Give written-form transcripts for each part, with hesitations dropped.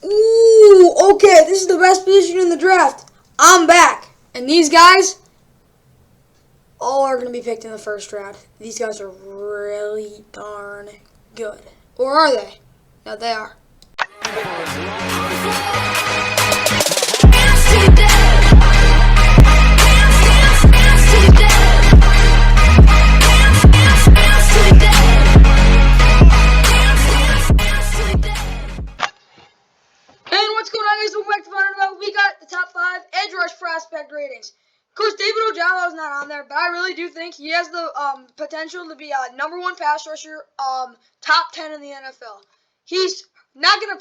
Ooh, okay, this is the best position in the draft. I'm back. And these guys all are going to be picked in the first round. These guys are really darn good. Or are they? Yeah, they are. And what's going on, guys? Welcome back to Fun About. We got the top 5 edge rush prospect ratings. Of course, David Ojabo is not on there, but I really do think he has the potential to be a #1 pass rusher, top 10 in the NFL. He's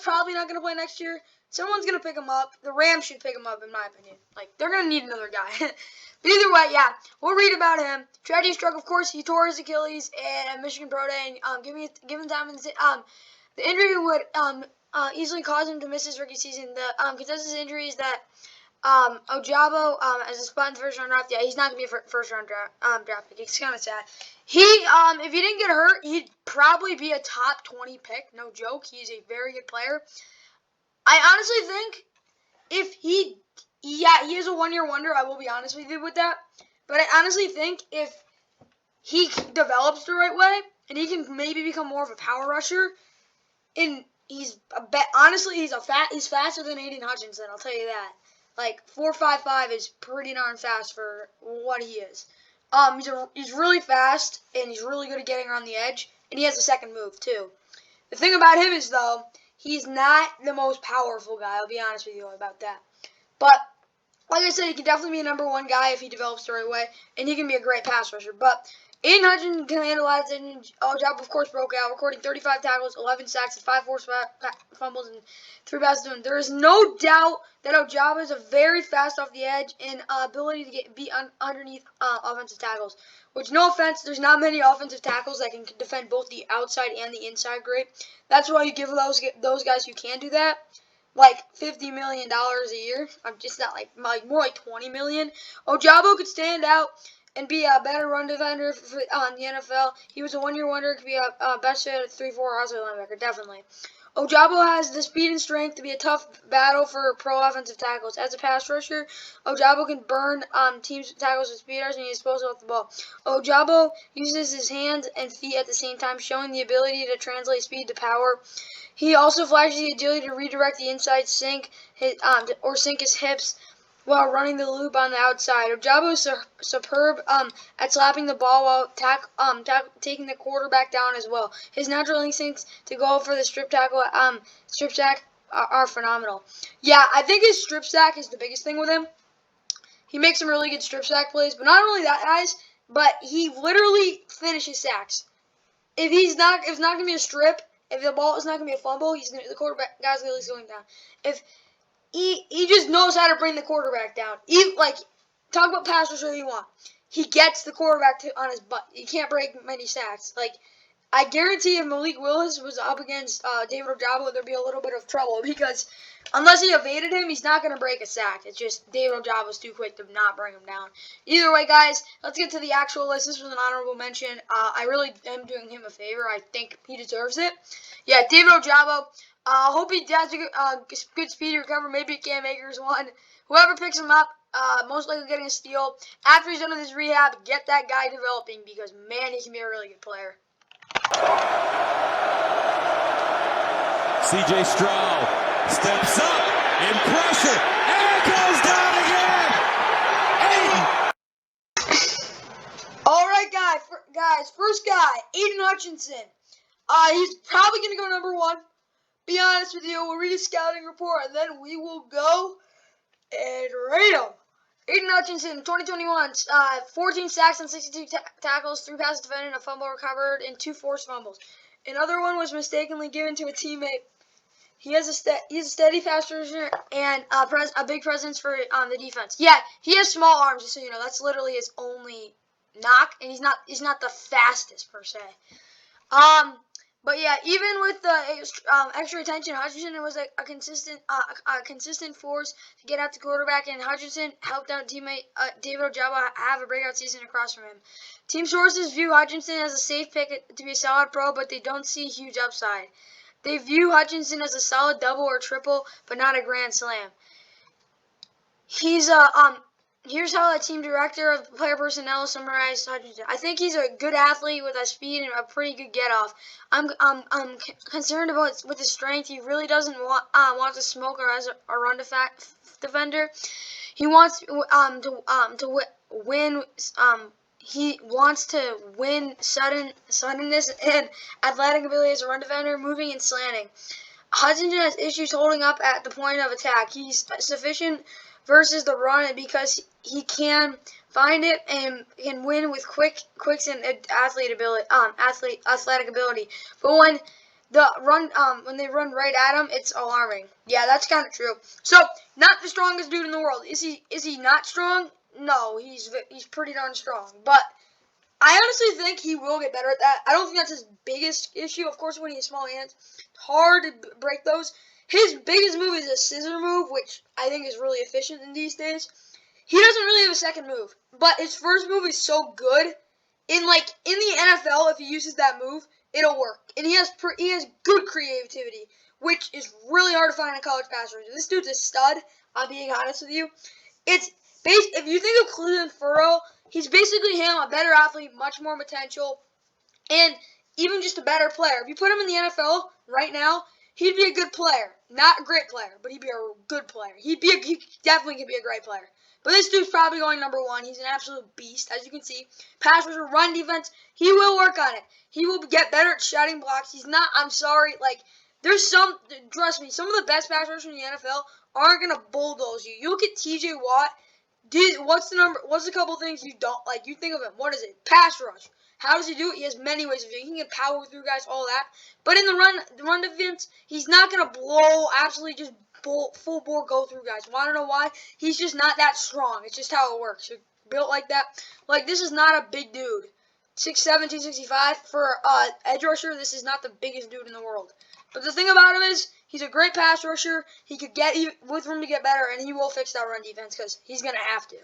probably not gonna play next year. Someone's gonna pick him up. The Rams should pick him up, in my opinion. Like, they're gonna need another guy. But either way, yeah, we'll read about him. Tragedy struck, of course. He tore his Achilles at Michigan Pro Day. And given time, the injury would easily cause him to miss his rookie season. The consensus injury is that Ojabo, as a spot in the first round draft, yeah, he's not gonna be a first round draft pick. It's kind of sad. If he didn't get hurt, he'd probably be a top 20 pick. No joke. He's a very good player. I honestly think he is a 1-year wonder. I will be honest with you with that. But I honestly think if he develops the right way and he can maybe become more of a power rusher, and he's faster than Aiden Hutchinson. I'll tell you that. Like 4.55 is pretty darn fast for what he is. He's really fast and he's really good at getting around the edge, and he has a second move too. The thing about him is though, he's not the most powerful guy. I'll be honest with you about that. But like I said, he can definitely be a #1 guy if he develops the right way, and he can be a great pass rusher. But Aiden Hutchinson can handle a lot of things. Ojabo, of course, broke out, recording 35 tackles, 11 sacks, and 5 forced fumbles, and 3 passes to him. There is no doubt that Ojabo is a very fast off the edge and ability to be underneath offensive tackles. Which, no offense, there's not many offensive tackles that can defend both the outside and the inside great. That's why you give those guys who can do that like $50 million a year. I'm just not like more like $20 million. Ojabo could stand out and be a better run defender on the NFL. He was a 1-year wonder. Could be a best fit at 3-4 outside linebacker, definitely. Ojabo has the speed and strength to be a tough battle for pro offensive tackles. As a pass rusher, Ojabo can burn teams' tackles with speeders and he's explosive off the ball. Ojabo uses his hands and feet at the same time, showing the ability to translate speed to power. He also flashes the agility to redirect the inside sink his hips while running the loop on the outside. Ojabo is superb at slapping the ball while taking the quarterback down as well. His natural instincts to go for the strip sack are phenomenal. Yeah, I think his strip sack is the biggest thing with him. He makes some really good strip sack plays, but not only that, guys, but he literally finishes sacks. If it's not gonna be a strip, if the ball is not gonna be a fumble, the quarterback guy's literally going down. If he just knows how to bring the quarterback down. Talk about pass rusher you want. He gets the quarterback on his butt. He can't break many sacks. Like, I guarantee if Malik Willis was up against David Ojabo, there'd be a little bit of trouble because unless he evaded him, he's not going to break a sack. It's just David Ojabo's too quick to not bring him down. Either way, guys, let's get to the actual list. This was an honorable mention. I really am doing him a favor. I think he deserves it. Yeah, David Ojabo. Hope he has a good speed recovery. Maybe a Cam Akers one. Whoever picks him up, most likely getting a steal. After he's done with his rehab, get that guy developing because, man, he can be a really good player. C.J. Stroud steps up in pressure and goes down again. Aiden. All right, guys. First guy, Aiden Hutchinson. He's probably going to go #1. Be honest with you, we'll read his scouting report, and then we will go and rate him. Aiden Hutchinson, 2021, 14 sacks and 62 tackles, 3 passes defended, a fumble recovered, and 2 forced fumbles. Another one was mistakenly given to a teammate. He's a steady pass rusher and a big presence for the defense. Yeah, he has small arms, just so you know. That's literally his only knock, and he's not the fastest per se. But yeah, even with the extra attention, Hutchinson was a consistent force to get out the quarterback, and Hutchinson helped out teammate David Ojabo have a breakout season across from him. Team sources view Hutchinson as a safe pick to be a solid pro, but they don't see huge upside. They view Hutchinson as a solid double or triple, but not a grand slam. He's Here's how the team director of player personnel summarized Hutchinson. I think he's a good athlete with a speed and a pretty good get off. I'm concerned about with his strength. He really doesn't want to smoke or as a run defender. He wants to win. He wants to win suddenness and athletic ability as a run defender, moving and slanting. Hutchinson has issues holding up at the point of attack. He's sufficient versus the run because he can find it and can win with quicks and athletic ability. But when they run right at him, it's alarming. Yeah, that's kind of true. So, not the strongest dude in the world. Is he not strong? No, he's pretty darn strong. But I honestly think he will get better at that. I don't think that's his biggest issue. Of course, when he has small hands, it's hard to break those. His biggest move is a scissor move, which I think is really efficient in these days. He doesn't really have a second move, but his first move is so good. In the NFL, if he uses that move, it'll work. And he has good creativity, which is really hard to find in college pass rusher. This dude's a stud. I'm being honest with you. If you think of Cleveland Furrow, he's basically him, a better athlete, much more potential, and even just a better player. If you put him in the NFL right now, he'd be a good player. Not a great player, but he'd be a good player. He definitely could be a great player. But this dude's probably going number 1. He's an absolute beast, as you can see. Pass rusher, run defense, he will work on it. He will get better at shutting blocks. He's not, I'm sorry, trust me, some of the best pass rushers in the NFL aren't going to bulldoze you. You look at TJ Watt. What's the couple things you don't like? You think of him. What is it? Pass rush. How does he do it? He has many ways of doing it. He can power through guys, all that. But in the run defense, he's not going to blow, absolutely just full bore go through guys. Want to know why? He's just not that strong. It's just how it works. You're built like that. Like, this is not a big dude. 6'7", 265. For edge rusher, this is not the biggest dude in the world. But the thing about him is, he's a great pass rusher. He could get with room to get better, and he will fix that run defense because he's going to have to.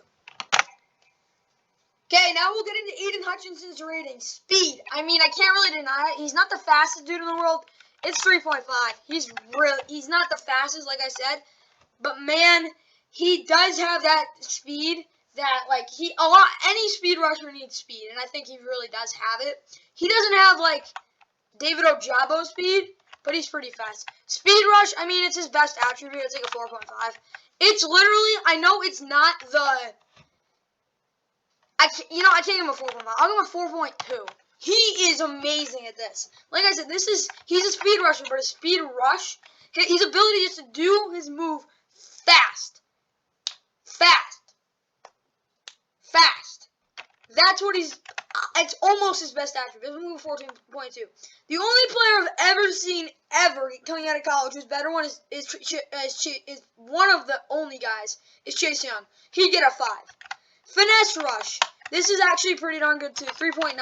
Okay, now we'll get into Aiden Hutchinson's rating. Speed. I mean, I can't really deny it. He's not the fastest dude in the world. It's 3.5. He's not the fastest, like I said. But man, he does have that speed that any speed rusher needs speed, and I think he really does have it. He doesn't have David Ojabo speed, but he's pretty fast. Speed rush, I mean, it's his best attribute. It's like a 4.5. It's literally, I know it's not I can't give him a 4.5. I'll give him a 4.2. He is amazing at this. Like I said, he's a speed rusher, but a speed rush, his ability just to do his move fast. That's what it's almost his best attribute. Let's move 14.2. The only player I've ever seen coming out of college who's better one is one of the only guys is Chase Young. He'd get a 5. Finesse rush. This is actually pretty darn good too. 3.9.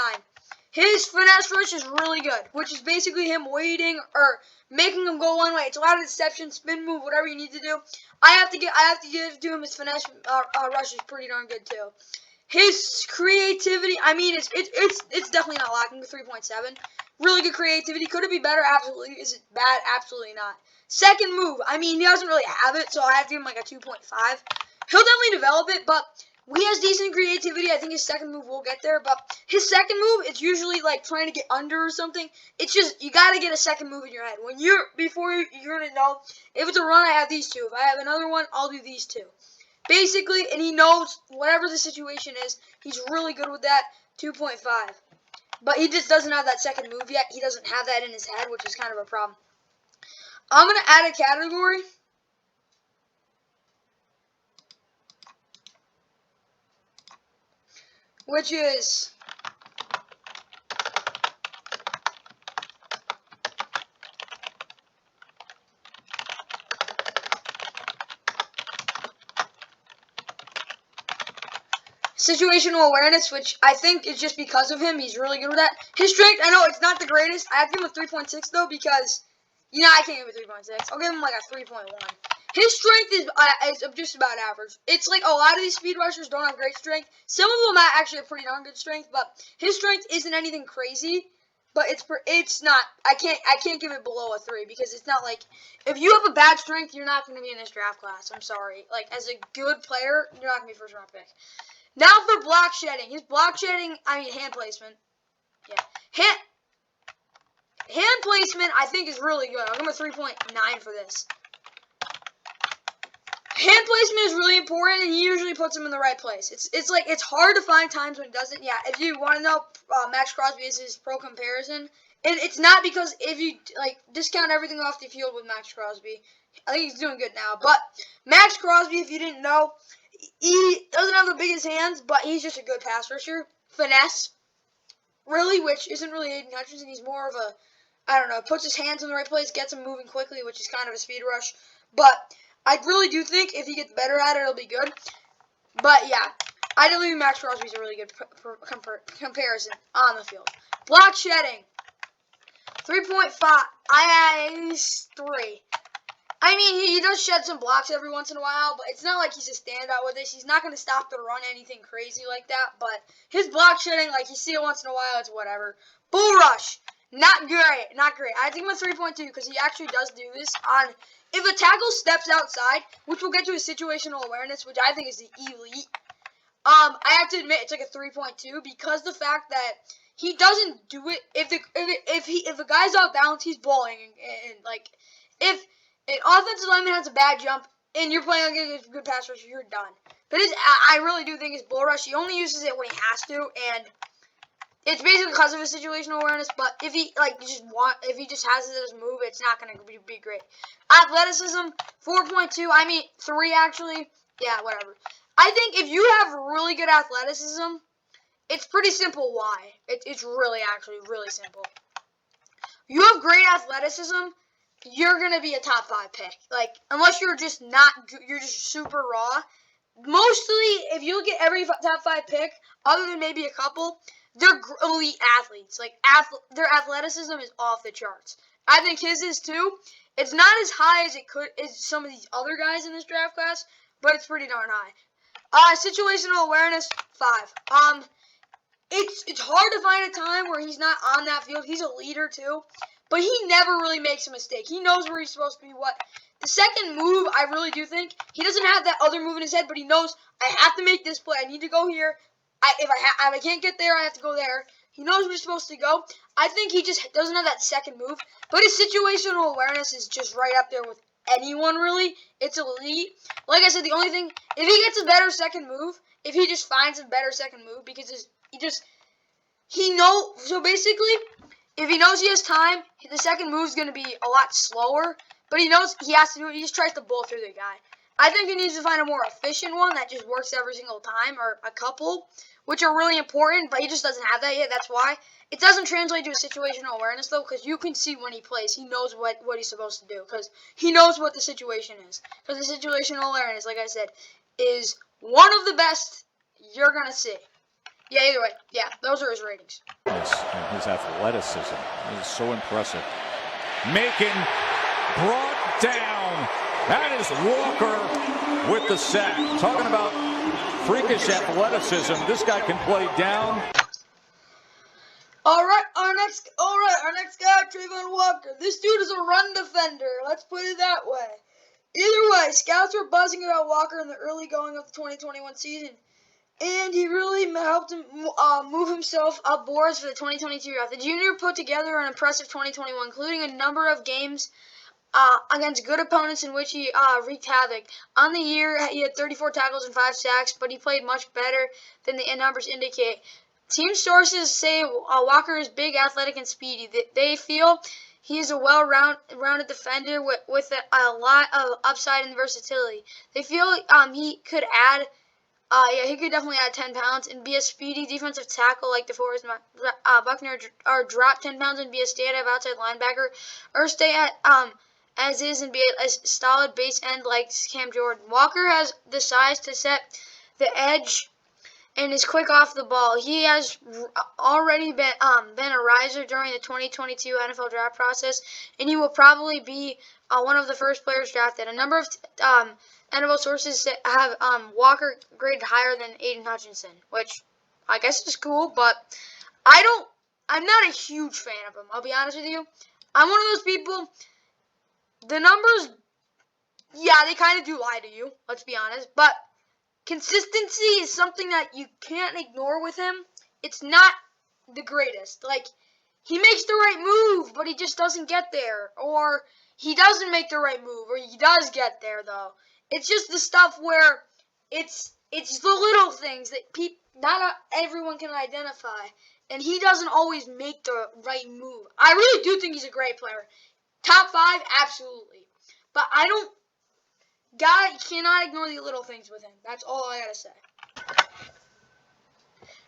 His finesse rush is really good, which is basically him waiting or making him go one way. It's a lot of deception, spin move, whatever you need to do. I have to give to him his finesse rush is pretty darn good too. His creativity, I mean, it's definitely not lacking. 3.7. Really good creativity. Could it be better? Absolutely. Is it bad? Absolutely not. Second move, I mean, he doesn't really have it, so I have to give him like a 2.5. He'll definitely develop it, but he has decent creativity. I think his second move will get there, but his second move, it's usually like trying to get under or something. It's just, you got to get a second move in your head. Before you're going to know, if it's a run, I have these two. If I have another one, I'll do these two. Basically, and he knows whatever the situation is, he's really good with that, 2.5. But he just doesn't have that second move yet. He doesn't have that in his head, which is kind of a problem. I'm going to add a category. Which is situational awareness, which I think is just because of him. He's really good with that. His strength, I know it's not the greatest. I have to give him a 3.6 though because, I can't give him a 3.6. I'll give him like a 3.1. His strength is just about average. It's like a lot of these speed rushers don't have great strength. Some of them actually have pretty darn good strength, but his strength isn't anything crazy. but it's not. I can't give it below a 3 because it's not like if you have a bad strength, you're not going to be in this draft class. I'm sorry. Like as a good player, you're not going to be first round pick. Now for block shedding. His block shedding, hand placement. Yeah, hand placement I think is really good. I'll give him a 3.9 for this. Hand placement is really important, and he usually puts him in the right place. It's hard to find times when he doesn't. Yeah, if you want to know, Max Crosby is his pro comparison, and it's not because if you discount everything off the field with Max Crosby, I think he's doing good now. But Max Crosby, if you didn't know, he doesn't have the biggest hands, but he's just a good pass rusher, finesse, really, which isn't really Aiden Hutchinson. He's more of a puts his hands in the right place, gets him moving quickly, which is kind of a speed rush, but I really do think if he gets better at it, it'll be good. But, yeah, I do believe Max Crosby's a really good comparison on the field. Block shedding, 3.5. I 3. I mean, he does shed some blocks every once in a while, but it's not like he's a standout with this. He's not going to stop the run, anything crazy like that. But his block shedding, you see it once in a while, it's whatever. Bull rush, not great. I think him a 3.2 because he actually does do this on... If a tackle steps outside, which we'll get to his situational awareness, which I think is the elite, I have to admit it's a 3.2 because the fact that he doesn't do it. If a guy's off balance, he's bowling, and if an offensive lineman has a bad jump and you're playing against a good pass rusher, you're done. But I really do think his bull rush. He only uses it when he has to, and it's basically because of his situational awareness, but if he if he just has it as a move, it's not going to be great. Athleticism, 4.2. I mean 3 actually. Yeah, whatever. I think if you have really good athleticism, it's pretty simple why. It's really actually really simple. You have great athleticism, you're going to be a top 5 pick. Unless you're just you're just super raw. Mostly, if you look at every top 5 pick, other than maybe a couple, they're elite athletes. Their athleticism is off the charts. I think his is too. It's not as high as some of these other guys in this draft class, but it's pretty darn high. Situational awareness, 5. It's hard to find a time where he's not on that field. He's a leader too, but he never really makes a mistake. He knows where he's supposed to be. The second move, I really do think he doesn't have that other move in his head, but he knows I have to make this play. I need to go here. If I can't get there, I have to go there. He knows where he's supposed to go. I think he just doesn't have that second move. But his situational awareness is just right up there with anyone, really. It's elite. Like I said, the only thing, if he gets a better second move, if he just finds a better second move, because so basically, if he knows he has time, the second move is going to be a lot slower. But he knows he has to do it. He just tries to bull through the guy. I think he needs to find a more efficient one that just works every single time, or a couple, which are really important, but he just doesn't have that yet. That's why. It doesn't translate to a situational awareness, though, because you can see when he plays. He knows what he's supposed to do, because he knows what the situation is. Because the situational awareness, like I said, is one of the best you're going to see. Yeah, either way. Yeah, those are his ratings. And his athleticism is so impressive. Brought down. That is Walker with the sack. Talking about freakish athleticism. This guy can play down. All right, our next guy, Travon Walker. This dude is a run defender. Let's put it that way. Either way, scouts were buzzing about Walker in the early going of the 2021 season, and he really helped him move himself up boards for the 2022 draft. The junior put together an impressive 2021, including a number of games against good opponents in which he wreaked havoc. On the year, he had 34 tackles and 5 sacks, but he played much better than the numbers indicate. Team sources say Walker is big, athletic, and speedy. They feel he is a well-rounded defender with a lot of upside and versatility. They feel he could add, he could definitely add 10 pounds and be a speedy defensive tackle like DeForest Buckner, or drop 10 pounds and be a stay-at outside linebacker, or stay at as is and be a solid base end like Cam Jordan. Walker has the size to set the edge and is quick off the ball. He has already been a riser during the 2022 NFL draft process, and he will probably be one of the first players drafted. A number of NFL sources have Walker graded higher than Aiden Hutchinson, which I guess is cool, but I I'm not a huge fan of him. I'll be honest with you. I'm one of those people. The numbers, yeah, they kind of do lie to you. Let's be honest. But consistency is something that you can't ignore with him. It's not the greatest. Like, he makes the right move, but he just doesn't get there. Or he doesn't make the right move, or he does get there, though. It's just the stuff where it's the little things that not everyone can identify. And he doesn't always make the right move. I really do think he's a great player. Top 5, absolutely. But cannot ignore the little things with him. That's all I gotta say.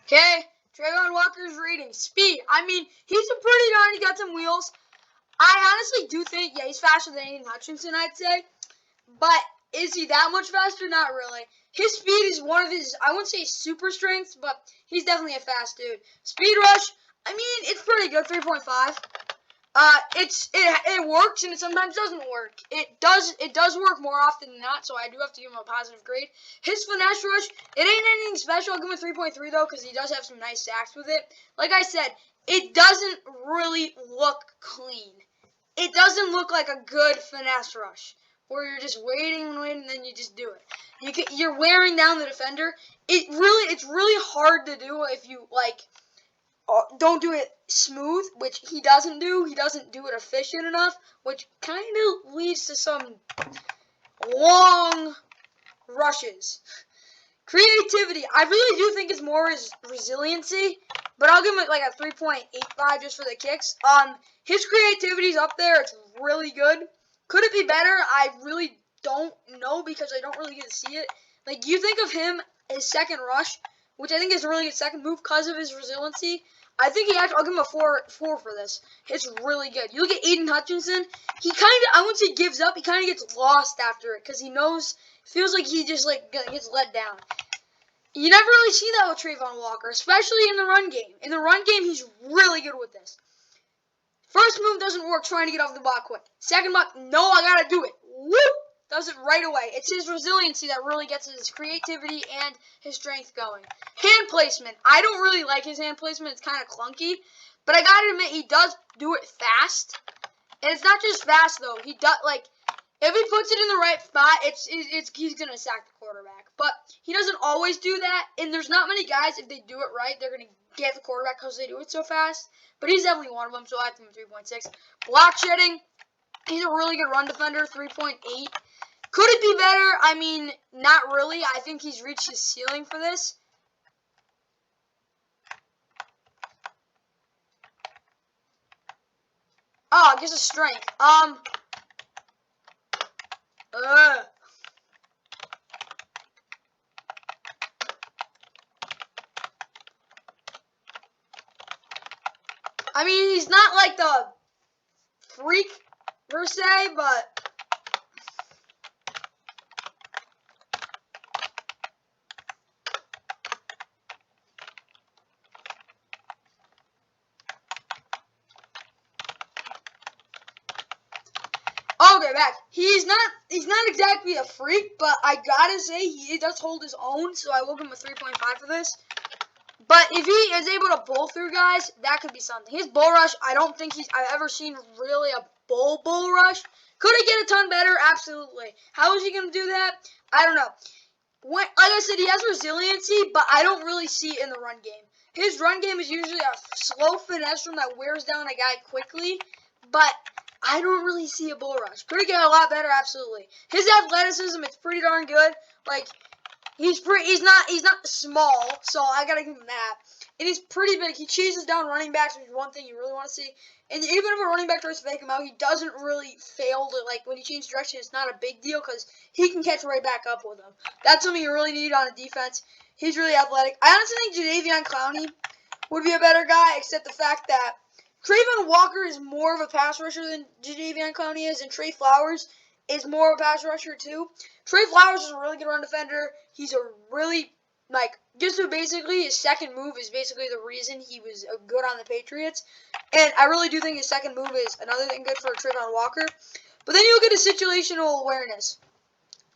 Okay, Travon Walker's rating. Speed. I mean, he got some wheels. I honestly do think, yeah, he's faster than Aiden Hutchinson, I'd say. But is he that much faster? Not really. His speed is one of his, I wouldn't say super strengths, but he's definitely a fast dude. Speed rush, I mean, it's pretty good, 3.5. It works and it sometimes doesn't work. It does work more often than not, so I do have to give him a positive grade. His finesse rush, it ain't anything special. I'll give him a 3.3 though, because he does have some nice sacks with it. Like I said, it doesn't really look clean. It doesn't look like a good finesse rush, where you're just waiting and then you just do it. You're wearing down the defender. It's really hard to do if you don't do it smooth, which he doesn't do. He doesn't do it efficient enough, which kind of leads to some long rushes. Creativity, I really do think it's more his resiliency, but I'll give him like a 3.85 just for the kicks. His creativity's up there. It's really good. Could it be better? I really don't know because I don't really get to see it. Like, you think of him, his second rush, which I think is a really good second move because of his resiliency. I think I'll give him a 4 for this. It's really good. You look at Aiden Hutchinson, he kind of, I wouldn't say gives up, he kind of gets lost after it because he feels like he just gets let down. You never really see that with Travon Walker, especially in the run game. In the run game, he's really good with this. First move doesn't work, trying to get off the block quick. Second block, no, I gotta do it. Whoop! Does it right away. It's his resiliency that really gets his creativity and his strength going. Hand placement. I don't really like his hand placement. It's kind of clunky. But I gotta admit, he does do it fast. And it's not just fast, though. He does, if he puts it in the right spot, he's gonna sack the quarterback. But he doesn't always do that. And there's not many guys, if they do it right, they're gonna get the quarterback because they do it so fast. But he's definitely one of them, so I have to give him 3.6. Block shedding. He's a really good run defender, 3.8. Could it be better? I mean, not really. I think he's reached his ceiling for this. Oh, I guess a strength. I mean, he's not like the freak per se, but okay, back. He's not exactly a freak, but I gotta say he does hold his own, so I will give him a 3.5 for this. But if he is able to bull through guys, that could be something. His bull rush, I don't think I've ever seen really a bull rush. Could he get a ton better? Absolutely. How is he going to do that? I don't know. Like I said, he has resiliency, but I don't really see it in the run game. His run game is usually a slow finesse run that wears down a guy quickly, but I don't really see a bull rush. Could he get a lot better? Absolutely. His athleticism, it's pretty darn good. Like, he's not small, so I gotta give him that. And he's pretty big. He chases down running backs, which is one thing you really want to see. And even if a running back tries to fake him out, he doesn't really fail to, when he changes direction, it's not a big deal because he can catch right back up with him. That's something you really need on a defense. He's really athletic. I honestly think Jadeveon Clowney would be a better guy, except the fact that Travon Walker is more of a pass rusher than Jadeveon Clowney is, and Trey Flowers is more of a pass rusher too. Trey Flowers is a really good run defender. He's a really, basically his second move is basically the reason he was good on the Patriots. And I really do think his second move is another thing good for Travon Walker. But then you look at his situational awareness.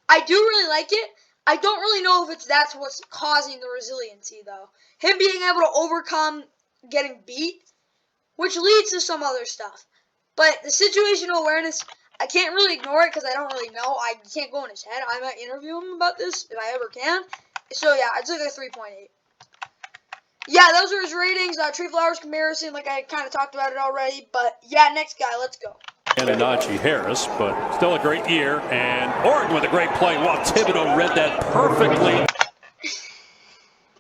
I do really like it. I don't really know if that's what's causing the resiliency, though. Him being able to overcome getting beat. which leads to some other stuff. But the situational awareness, I can't really ignore it because I don't really know. I can't go in his head. I might interview him about this if I ever can. So, yeah, I took a 3.8. Yeah, those are his ratings. Tree Flowers comparison, like I kind of talked about it already. But, yeah, next guy. Let's go. And Najee Harris, but still a great year. And Oregon with a great play. Wow, Thibodeaux read that perfectly.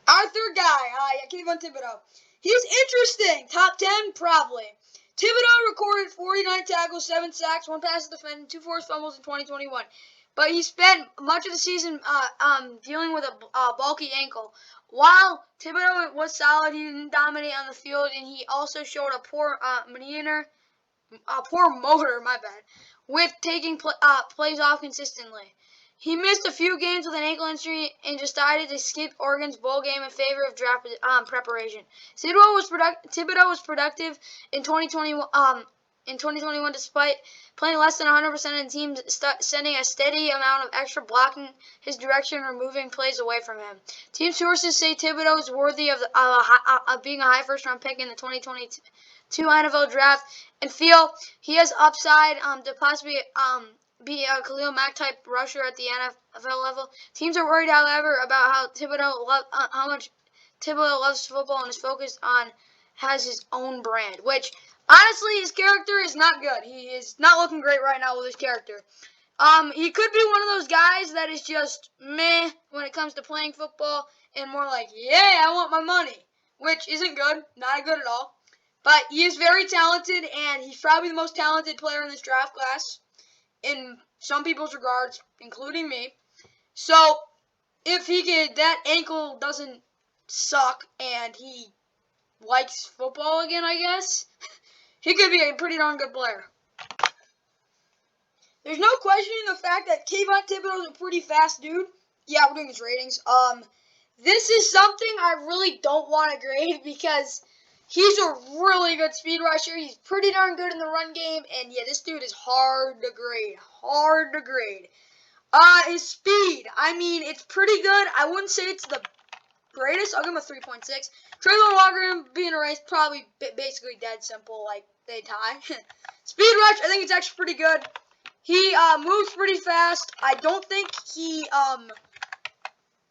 Our third guy, Kayvon Thibodeaux. He's interesting. Top 10? Probably. Thibodeaux recorded 49 tackles, 7 sacks, 1 pass defended, 2 forced fumbles in 2021. But he spent much of the season dealing with a bulky ankle. While Thibodeaux was solid, he didn't dominate on the field, and he also showed a poor motor, with taking plays off consistently. He missed a few games with an ankle injury and decided to skip Oregon's bowl game in favor of draft preparation. Thibodeaux was productive in 2021 despite playing less than 100% of the team, sending a steady amount of extra blocking his direction or moving plays away from him. Team sources say Thibodeaux is worthy of being a high first-round pick in the 2022 NFL draft and feel he has upside to possibly be a Khalil Mack type rusher at the NFL level. Teams are worried, however, about how much Thibodeaux loves football and is focused on has his own brand, which honestly his character is not good. He is not looking great right now with his character. He could be one of those guys that is just meh when it comes to playing football and more like, yeah, I want my money, which isn't good, not good at all. But he is very talented, and he's probably the most talented player in this draft class in some people's regards, including me. So, if that ankle doesn't suck and he likes football again, I guess, he could be a pretty darn good player. There's no questioning the fact that Kayvon Thibodeaux is a pretty fast dude. Yeah, we're doing his ratings. This is something I really don't want to grade because he's a really good speed rusher. He's pretty darn good in the run game. And, yeah, this dude is hard to grade. Hard to grade. His speed, I mean, it's pretty good. I wouldn't say it's the greatest. I'll give him a 3.6. Travon Walker being a race, probably basically dead simple. Like, they tie. Speed rush, I think it's actually pretty good. He moves pretty fast. I don't think he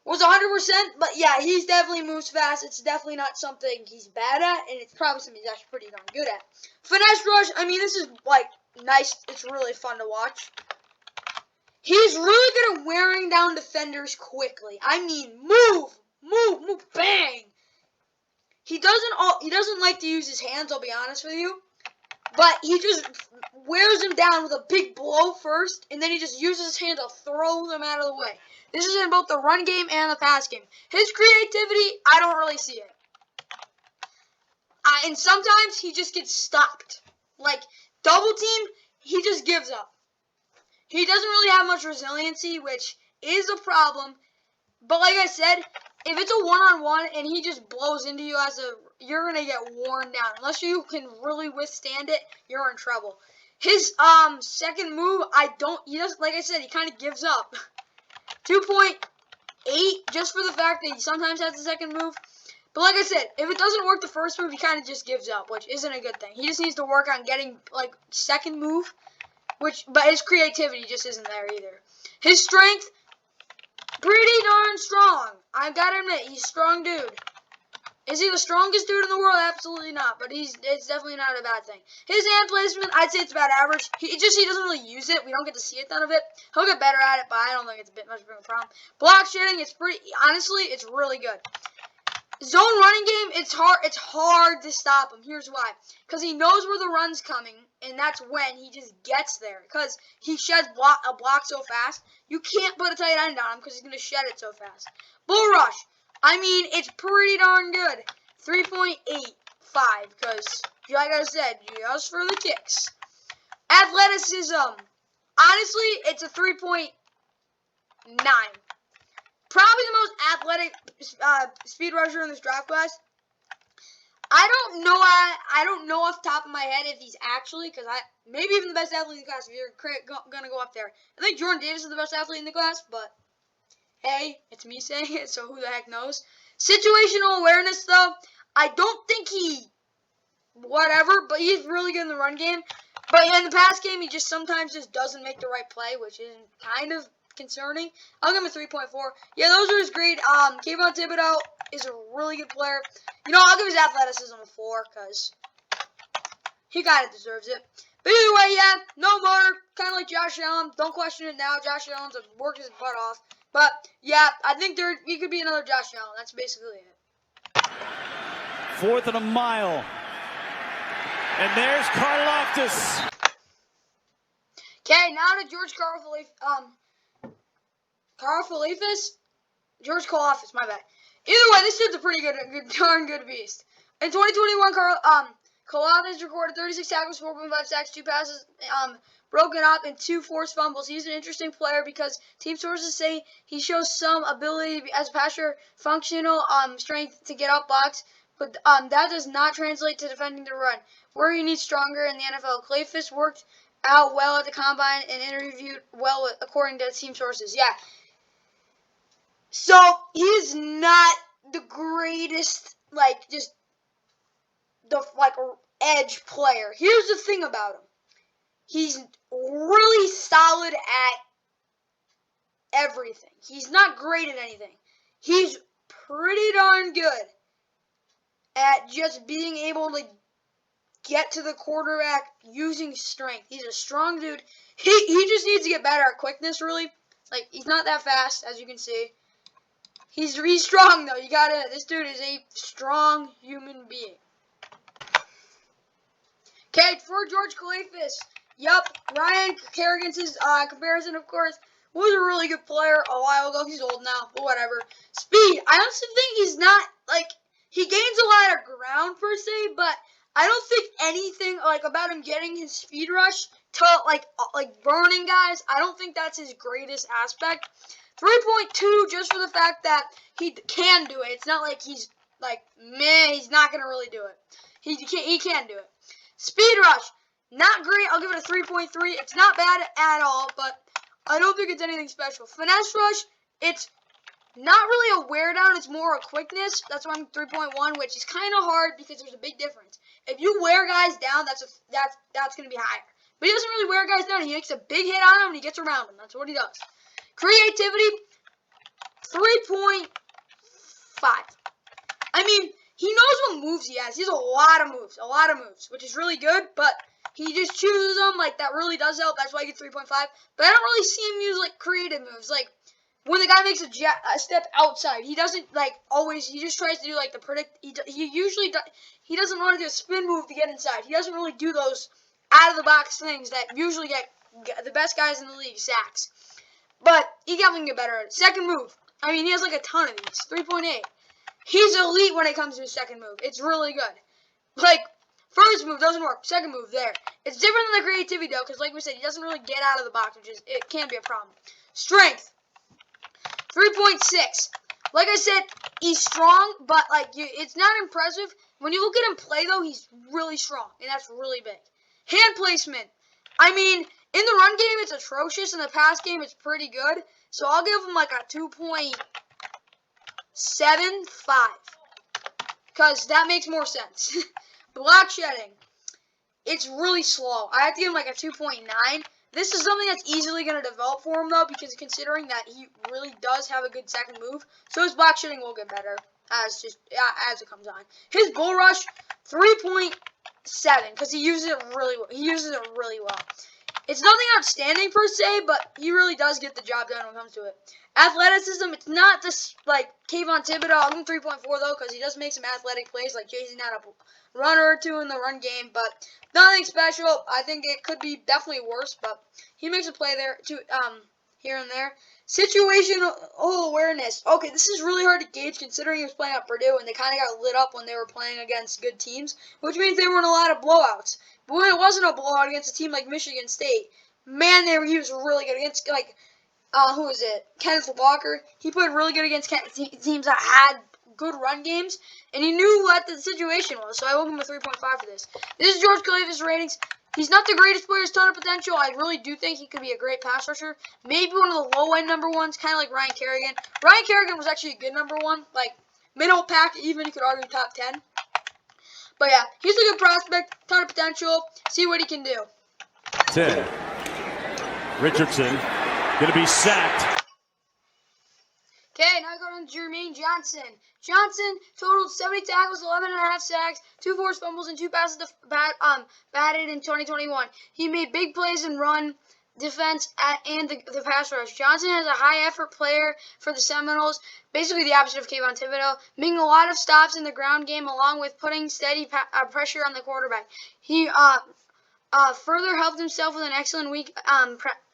was 100%, but yeah, he's definitely moves fast. It's definitely not something he's bad at, and it's probably something he's actually pretty darn good at. Finesse rush, I mean, this is, like, nice. It's really fun to watch. He's really good at wearing down defenders quickly. I mean, move, bang. He doesn't like to use his hands, I'll be honest with you. But he just wears them down with a big blow first, and then he just uses his hand to throw them out of the way. This is in both the run game and the pass game. His creativity, I don't really see it. And sometimes he just gets stopped. Like, double team, he just gives up. He doesn't really have much resiliency, which is a problem. But like I said, if it's a one-on-one and he just blows into you you're going to get worn down. Unless you can really withstand it, you're in trouble. His second move, like I said, he kind of gives up. 2.8 just for the fact that he sometimes has the second move. But like I said, if it doesn't work the first move, he kind of just gives up, which isn't a good thing. He just needs to work on getting, like, second move, but his creativity just isn't there either. His strength, pretty darn strong. I've got to admit, he's a strong dude. Is he the strongest dude in the world? Absolutely not, but it's definitely not a bad thing. His hand placement, I'd say it's about average. He doesn't really use it. We don't get to see a ton of it. He'll get better at it, but I don't think it's much of a problem. Block shedding, honestly, it's really good. Zone running game, it's hard to stop him. Here's why. Because he knows where the run's coming, and that's when he just gets there. Because he sheds a block so fast, you can't put a tight end on him because he's going to shed it so fast. Bull rush. I mean, it's pretty darn good. 3.85, because, like I said, just for the kicks. Athleticism. Honestly, it's a 3.9. Probably the most athletic speed rusher in this draft class. I don't know off the top of my head if he's actually, because maybe even the best athlete in the class if you're going to go up there. I think Jordan Davis is the best athlete in the class, but hey, it's me saying it, so who the heck knows. Situational awareness, though, I don't think he whatever, but he's really good in the run game. But in the pass game, he just sometimes just doesn't make the right play, which is kind of concerning. I'll give him a 3.4. Yeah, those are his grade. Kayvon Thibodeaux is a really good player. You know, I'll give his athleticism a 4 because he kind of deserves it. But either way, yeah, no motor, kind of like Josh Allen. Don't question it now. Josh Allen's worked his butt off. But, yeah, I think he could be another Josh Allen. That's basically it. 4th and a mile. And there's Karlaftis. Okay, now to George Karlaftis, my bad. Either way, this dude's a pretty darn good beast. In 2021, Karlaftis recorded 36 tackles, 4.5 sacks, 2 passes, broken up, and 2 forced fumbles. He's an interesting player because team sources say he shows some ability as a passer, functional strength to get up blocks, but that does not translate to defending the run, where he needs stronger in the NFL. Karlaftis worked out well at the combine and interviewed well according to team sources. Yeah. So he's not the greatest, just the edge player. Here's the thing about him. He's really solid at everything. He's not great at anything. He's pretty darn good at just being able to get to the quarterback using strength. He's a strong dude. He just needs to get better at quickness, really. He's not that fast, as you can see. He's strong, though. This dude is a strong human being. Okay, for George Karlaftis. Yup, Ryan Kerrigan's comparison, of course, was a really good player a while ago. He's old now, but whatever. Speed. I honestly think he's not, he gains a lot of ground, per se, but I don't think anything, about him getting his speed rush to, burning guys. I don't think that's his greatest aspect. 3.2 just for the fact that he can do it. It's not like he's, he's not going to really do it. He can do it. Speed rush. Not great. I'll give it a 3.3. It's not bad at all, but I don't think it's anything special. Finesse rush, it's not really a wear down. It's more a quickness. That's why I'm 3.1, which is kind of hard because there's a big difference. If you wear guys down, that's going to be higher. But he doesn't really wear guys down. He makes a big hit on them and he gets around them. That's what he does. Creativity, 3.5. I mean, he knows what moves he has. He has a lot of moves, which is really good, but he just chooses them. That really does help. That's why I get 3.5. But I don't really see him use, creative moves. When the guy makes a step outside, he doesn't, always, he just tries to do, the predict, he doesn't want to do a spin move to get inside. He doesn't really do those out-of-the-box things that usually get the best guys in the league sacks. But he definitely can get better at it. Second move. I mean, he has, a ton of these. 3.8. He's elite when it comes to his second move. It's really good. First move doesn't work. Second move, there. It's different than the creativity, though, because like we said, he doesn't really get out of the box, it can be a problem. Strength. 3.6. Like I said, he's strong, but, it's not impressive. When you look at him play, though, he's really strong, and that's really big. Hand placement. I mean, in the run game, it's atrocious. In the pass game, it's pretty good. So I'll give him, a 2.75. Because that makes more sense. Block shedding. It's really slow. I have to give him, a 2.9. This is something that's easily going to develop for him, though, because considering that he really does have a good second move, so his block shedding will get better as it comes on. His bull rush, 3.7, because he uses it really well. It's nothing outstanding per se, but he really does get the job done when it comes to it. Athleticism, it's not just Kayvon Thibodeaux. I'll give him 3.4 though, because he does make some athletic plays, chasing down a runner or two in the run game, but nothing special. I think it could be definitely worse, but he makes a play there too, here and there. Situational awareness. Okay, this is really hard to gauge considering he was playing at Purdue and they kind of got lit up when they were playing against good teams, which means they were in a lot of blowouts. But when it wasn't a blowout against a team like Michigan State, man, he was really good against, who was it? Kenneth Walker. He played really good against teams that had good run games, and he knew what the situation was, so I will give him a 3.5 for this. This is George Karlaftis' ratings. He's not the greatest player, has a ton of potential. I really do think he could be a great pass rusher. Maybe one of the low-end number ones, kind of like Ryan Kerrigan. Ryan Kerrigan was actually a good number one, middle pack, even you could argue top 10. But yeah, he's a good prospect, ton of potential. See what he can do. 10. Richardson going to be sacked. Okay, now going to Jermaine Johnson. Johnson totaled 70 tackles, 11.5 sacks, 2 forced fumbles, and 2 passes batted in 2021. He made big plays in run defense and the pass rush. Johnson is a high-effort player for the Seminoles, basically the opposite of Kayvon Thibodeaux, making a lot of stops in the ground game along with putting steady pressure on the quarterback. He further helped himself with an excellent week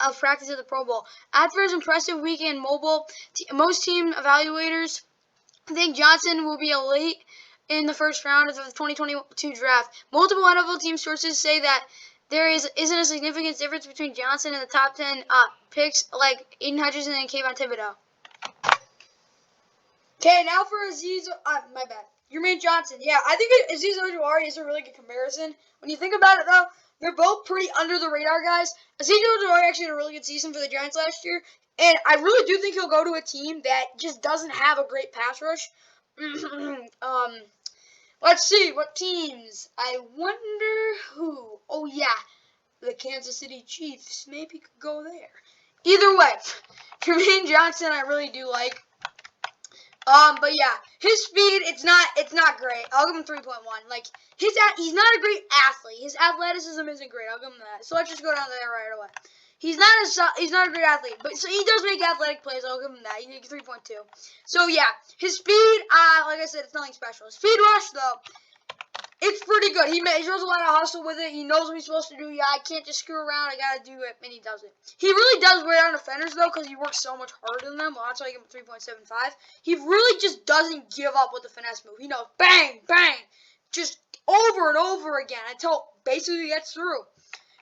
of practice at the Pro Bowl. After his impressive week in mobile, most team evaluators think Johnson will be elite in the first round of the 2022 draft. Multiple NFL team sources say that there isn't a significant difference between Johnson and the top 10 picks like Aiden Hutchinson and Kayvon Thibodeaux. Okay, now for Aziz. My bad. Jermaine Johnson. Yeah, I think Aziz Ojabo is a really good comparison. When you think about it, though, they're both pretty under the radar guys. Aziz Ojabo actually had a really good season for the Giants last year, and I really do think he'll go to a team that just doesn't have a great pass rush. Let's see what teams. I wonder who. Oh yeah, the Kansas City Chiefs maybe could go there. Either way, Jermaine Johnson I really do like. But yeah, his speed, it's not great. I'll give him 3.1. Like, he's not a great athlete. His athleticism isn't great. I'll give him that. So let's just go down there right away. He's not a great athlete, but so he does make athletic plays. I'll give him that. He gets 3.2. So yeah, his speed, like I said, it's nothing special. His speed rush though, it's pretty good. He shows a lot of hustle with it. He knows what he's supposed to do. Yeah, I can't just screw around. I gotta do it, and he does it. He really does wear down defenders though, because he works so much harder than them. Well, that's why I give him 3.75. He really just doesn't give up with the finesse move. He knows bang, bang, just over and over again until basically he gets through.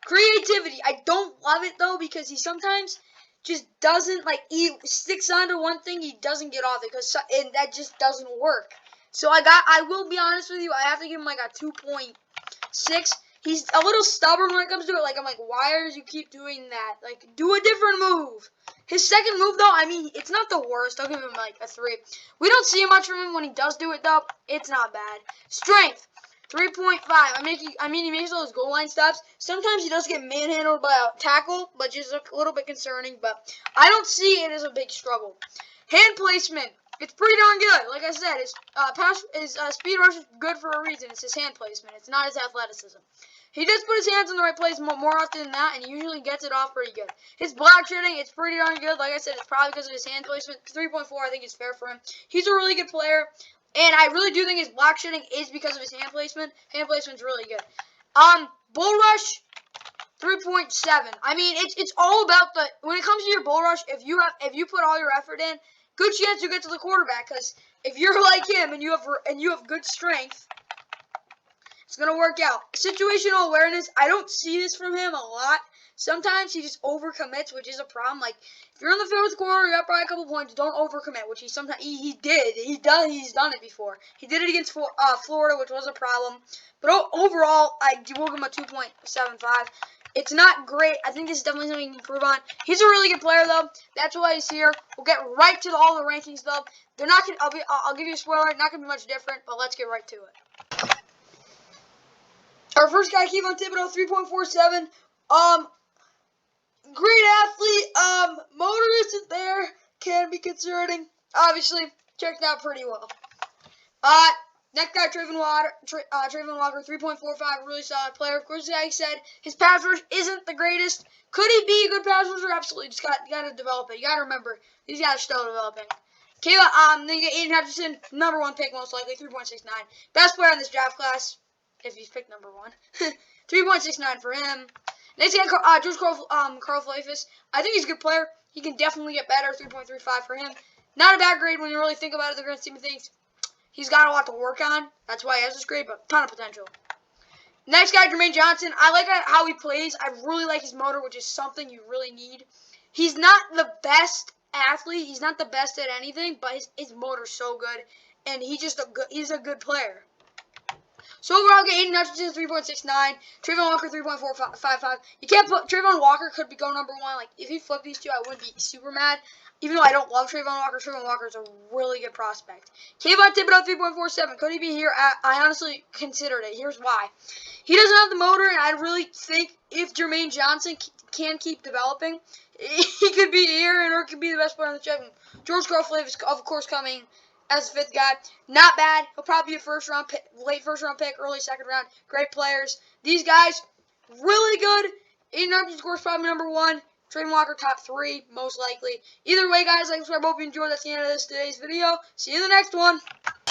Creativity. I don't love it though because he sometimes just doesn't he sticks onto one thing. He doesn't get off it and that just doesn't work. So I will be honest with you, I have to give him like a 2.6. He's a little stubborn when it comes to it. Like, I'm like, why does you keep doing that? Like, do a different move. His second move, though, I mean, it's not the worst. I'll give him like a 3. We don't see much from him when he does do it, though. It's not bad. Strength, 3.5. I mean, he makes all those goal line stops. Sometimes he does get manhandled by a tackle, but just a little bit concerning. But I don't see it as a big struggle. Hand placement. It's pretty darn good. Like I said, his speed rush is good for a reason. It's his hand placement. It's not his athleticism. He does put his hands in the right place more often than that, and he usually gets it off pretty good. His block shedding, it's pretty darn good. Like I said, it's probably because of his hand placement. 3.4, I think is fair for him. He's a really good player, and I really do think his block shedding is because of his hand placement. Hand placement's really good. Bull rush, 3.7. I mean, it's all about when it comes to your bull rush. If you put all your effort in, good chance you get to the quarterback, because if you're like him and you have good strength, it's gonna work out. Situational awareness, I don't see this from him a lot. Sometimes he just overcommits, which is a problem. Like, if you're in the fourth quarter, you're up by a couple points, don't overcommit, which he did. He's done it before. He did it against Florida, which was a problem. But overall, I will give him a 2.75. It's not great. I think this is definitely something he can improve on. He's a really good player, though. That's why he's here. We'll get right to all the rankings, though. They're not gonna. I'll give you a spoiler. Not gonna be much different, but let's get right to it. Our first guy, Kayvon Thibodeaux, 3.47. Great athlete. Motor isn't there. Can be concerning. Obviously, checked out pretty well. Next guy, Travon Walker, 3.45, really solid player. Of course, like I said, his pass rush isn't the greatest. Could he be a good pass rusher? Absolutely. Just got to develop it. You got to remember, these guys are still developing. Kayvon, then you get Aiden Hutchinson, number 1 pick most likely, 3.69. Best player in this draft class, if he's picked number 1. 3.69 for him. Next guy, Karlaftis. I think he's a good player. He can definitely get better, 3.35 for him. Not a bad grade when you really think about it, the grand scheme of things. He's got a lot to work on. That's why he has this grade, but ton of potential. Next guy, Jermaine Johnson. I like how he plays. I really like his motor, which is something you really need. He's not the best athlete. He's not the best at anything, but his motor's so good, and he's a good player. So overall, get Aiden Hutchinson 3.69, Travon Walker 3.455. You can't put Travon Walker could be going number 1. Like if he flipped these two, I wouldn't be super mad. Even though I don't love Travon Walker is a really good prospect. Kayvon Thibodeaux 3.47. Could he be here? I honestly considered it. Here's why. He doesn't have the motor, and I really think if Jermaine Johnson can keep developing, he could be here and or could be the best player on the check. George Karlaftis is of course coming as the 5th guy. Not bad. He'll probably be a first-round pick, late first-round pick, early second round. Great players. These guys, really good. Aiden Hutchinson scores probably number 1. Travon Walker top 3, most likely. Either way, guys, like, subscribe. Hope you enjoyed. That's the end of today's video. See you in the next one.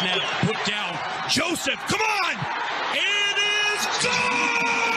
Now put down. Joseph, come on! It is good!